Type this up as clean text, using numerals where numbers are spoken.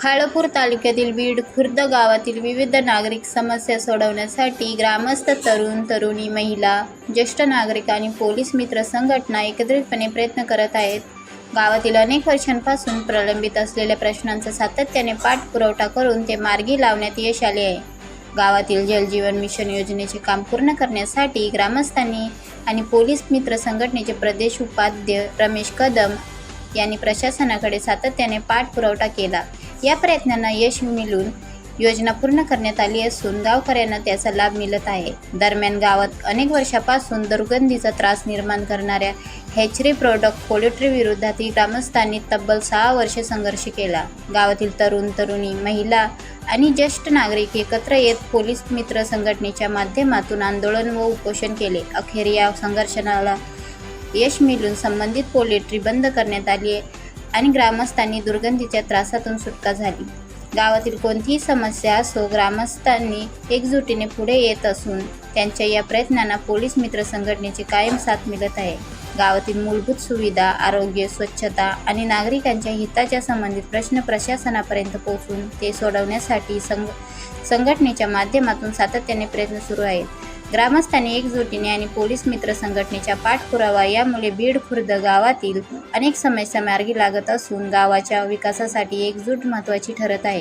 खालापूर तालुक्यातील बीड खुर्द गावातील विविध नागरिक समस्या सोडवण्यासाठी ग्रामस्थ, तरुण तरुणी, महिला, ज्येष्ठ नागरिक आणि पोलीस मित्र संघटना एकत्रितपणे प्रयत्न करत आहेत. गावातील अनेक वर्षांपासून प्रलंबित असलेल्या प्रश्नांचा सातत्याने पाठपुरावा करून ते मार्गी लावण्यात यश आले आहे. गावातील जलजीवन मिशन योजनेचे काम पूर्ण करण्यासाठी ग्रामस्थांनी आणि पोलीस मित्र संघटनेचे प्रदेश उपाध्यक्ष रमेश कदम यांनी प्रशासनाकडे सातत्याने पाठपुरावा केला. या प्रयत्नांना यश मिळून योजना पूर्ण करण्यात आली असून गावकऱ्यांना त्याचा लाभ मिळत आहे. दरम्यान गावात अनेक वर्षांपासून दुर्गंधीचा त्रास निर्माण करणाऱ्या हॅचरी प्रोडक्ट पोल्ट्री विरोधात ग्रामस्थांनी तब्बल 6 वर्षे संघर्ष केला. गावातील तरुण तरुणी, महिला आणि ज्येष्ठ नागरिक एकत्र येत पोलीस मित्र संघटनेच्या माध्यमातून आंदोलन व उपोषण केले. अखेर या संघर्षाला यश मिळून संबंधित पोल्ट्री बंद करण्यात आली आणि ग्रामस्थांनी दुर्गंधीच्या त्रासातून सुटका झाली. गावातील कोणतीही समस्या असो, ग्रामस्थांनी एकजुटीने पुढे येत असून त्यांच्या या प्रयत्नांना पोलीस मित्र संघटनेची कायम साथ मिळत आहे. गावातील मूलभूत सुविधा, आरोग्य, स्वच्छता आणि नागरिकांच्या हिताच्या संबंधित प्रश्न प्रशासनापर्यंत पोहोचून ते सोडवण्यासाठी संघटनेच्या माध्यमातून सातत्याने प्रयत्न सुरू आहेत. ग्रामस्थांनी एकजुटीने आणि पोलीस मित्र संघटनेच्या पाठपुरावा यामुळे बीड खुर्द गावातील अनेक समस्या मार्गी लागत असून गावाच्या विकासासाठी एकजूट महत्त्वाची ठरत आहे.